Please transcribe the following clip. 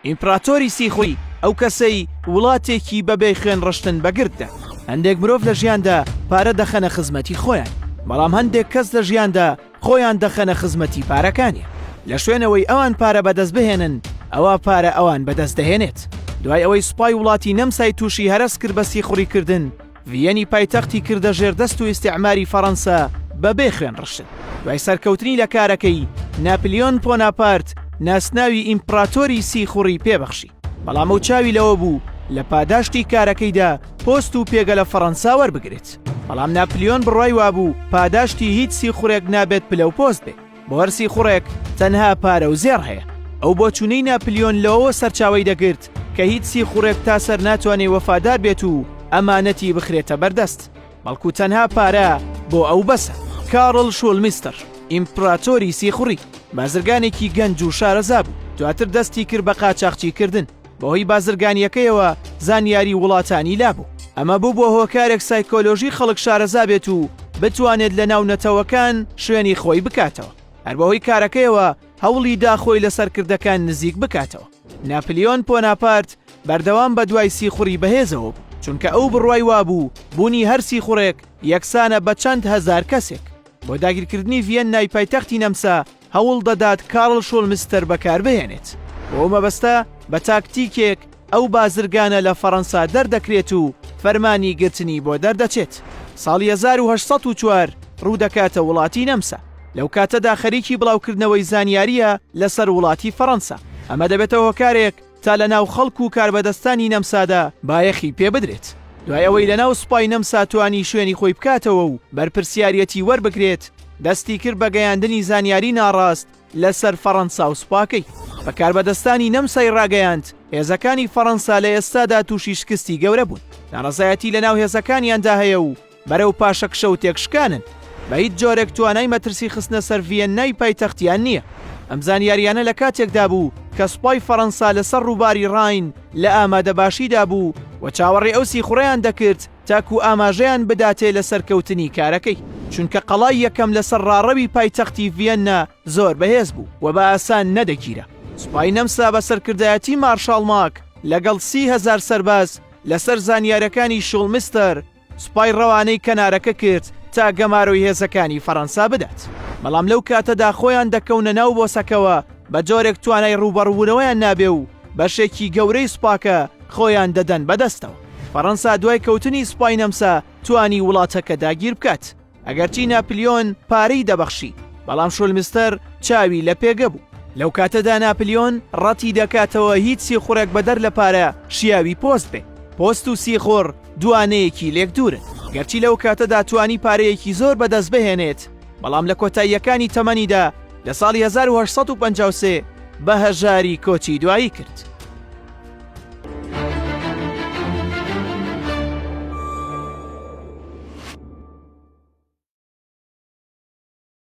ئیمپراتۆری سیخۆی ئەو کەسەی وڵاتێکی بەبێ خوێن ڕشتن بەگرتدا. هەندێک مرۆڤ لە ژیاندا پارە دەخەنە خزمەتی خۆیان، بەڵام هەندێک کەس لە ژیاندا خۆیان دەخەنە خزمەتی پارەکانی. لە شوێنەوەی ئەوان پارە بەدەست بهێنن ئەوە پارە ئەوان بەدەست دەهێنێت. دوای ئەوەی سوپای وڵاتی نەمسای تووشی هەرس کرد بە سیخوڕیکردن، ڤیەنی پایتەختی کردە ژێردەست و ئیستیعماری فەڕەنسا بەبێ خوێن ڕشتن. دوای سەرکەوتنی لە کارەکەی ناپلیۆن بۆناپارت ناسناوی ئیمپراتۆری سیخوڕی پێبەخشی، بەڵام ئەو چاوی لەوە بوو لە پاداشتی کارەکەیدا پۆست و پێگە لە فەڕەنسا وەربگرێت. بەڵام ناپلیۆن بڕای وابوو پاداشتی هیچ سیخوڕێک نابێت پلە و پۆست بێ، بۆ هەر سیخوڕێک تەنها پارە و زێڕ هەیە. ئەو بۆچوونەی ناپلیۆن لەوە سەرچاوی دەگرت کە هیچ سیخوڕێک تا سەر ناتوانێ وەفادار بێت و ئەمانەتی بخرێتە بەردەست، بەڵکو تەنها پارە بۆ ئەو بەسە. کارڵ شۆڵمیستر ئیمپراتۆری سیخوڕی بازرگانێکی گەنج و شارەزا بوو، دواتر دەستی کرد بە قاچاقچیکردن، بەهۆی بازرگانیەکەیەوە زانیاری وڵاتانی لابوو. ئەمە بوو بۆ هۆکارێک سایکۆلۆژی خەڵک شارەزا بێت و بتوانێت لە ناو نەتەوەکان شوێنی خۆی بکاتەوە، هەر بەهۆی کارەکەیەوە هەوڵی داخۆی لە سەرکردەکان نزیک بکاتەوە. ناپلیۆن بۆناپارت بەردەوام بە دوای سیخوڕی بەهێزەوە بوو، چونکە ئەو بڕوای وابوو بوونی هەر سیخوڕێک یەکسانە بە چەند هەزار کەسێک. بۆ داگیرکردنی ڤیەنای پایتەختی نەمسا هەوڵ دەدات کارڵ شۆڵمستەر بەکاربهێنێت. بۆ مەبەستە بە تاکتیکێک ئەو بازرگانە لە فەڕەنسا دەردەکرێت و فەرمانی گرتنی بۆ دەردەچێت. ساڵی 1804 ڕوودەکاتە وڵاتی نەمسا. لەو کاتەدا خەریکی بڵاوکردنەوەی زانیاریە لەسەر وڵاتی فەڕەنسا. ئەمە دەبێتەوە هۆکارێک تا لە ناو خەڵک و کاربەدەستانی نەمسادا بایەخی پێ بدرێت. دوای ئەوەی لە ناو سوپای نەمسا توانی شوێنی خۆی بکاتەوە و بەرپرسیارەتی وەربگرێت، دەستی کرد بە گەیاندنی زانیاری ناڕاست لەسەر فەڕەنسا و سوپاکەی. بە کاربەدەستانی نەمسای ڕاگەیاند هێزەکانی فەڕەنسا لە ئێستادا تووشی شکستی گەورە بوون. ناڕەزایەتی لە ناو هێزەکانیاندا هەیە و بەرەو پاشەکشە و تێکشکانن، بە هیچ جۆرێک توانای مەترسی خستنە سەر ڤیەنای پایتەختیان نییە. ئەم زانیاریانە لە کاتێکدا بوو کە سوپای فەڕەنسا لەسەر ڕووباری ڕاین لە ئامادەباشیدا بوو و چاوەڕێ ئەو سیخوڕەیان دەکرد تاکو ئاماژەیان بداتێ لە سەرکەوتنی کارەکەی، چونکە قەڵای یەکەم لەسەر ڕاڕەوی پایتەختی ڤیەننا زۆر بەهێز بوو و بە ئاسان نەدەگیرە. سوپای نەمسا بە سەرکردایەتی مارشال ماک لەگەڵ 30,000 سەرباز لەسەر زانیارەکانی شۆڵمستەر سوپای ڕەوانەی کەنارەکە کرد تا گەماڕۆی هێزەکانی فەڕەنسا بدات. بەڵام لەو کاتەدا خۆیان دەکەونە ناو بۆسەکەوە بە جۆرێک توانای ڕوبەڕوونەوەیان نابێ و بەشێکی گەورەی سوپاکە خۆیان دەدەن بەدەستەوە. فەڕەنسا دوای کەوتنی سوپای نەمسا توانی وڵاتەکە داگیر بکات، ئەگەرچی ناپلیۆن پارەی دەبەخشی، بەڵام شۆڵمستەر چاوی لە پێگە بوو. لەو کاتەدا ناپلیۆن ڕەتی دەکاتەوە هیچ سیخوڕێک بەدەر لە پارە شیاوی پۆست بێ. پۆست و سیخۆڕ دوانەیەکی لێک دوورن، گەرچی لەو کاتەدا توانی پارەیەکی زۆر بەدەست بهێنێت، بەڵام لە کۆتاییەکانی تەمەنیدا لە ساڵی 1853 بە هەژاری کۆچی دوایی کرد.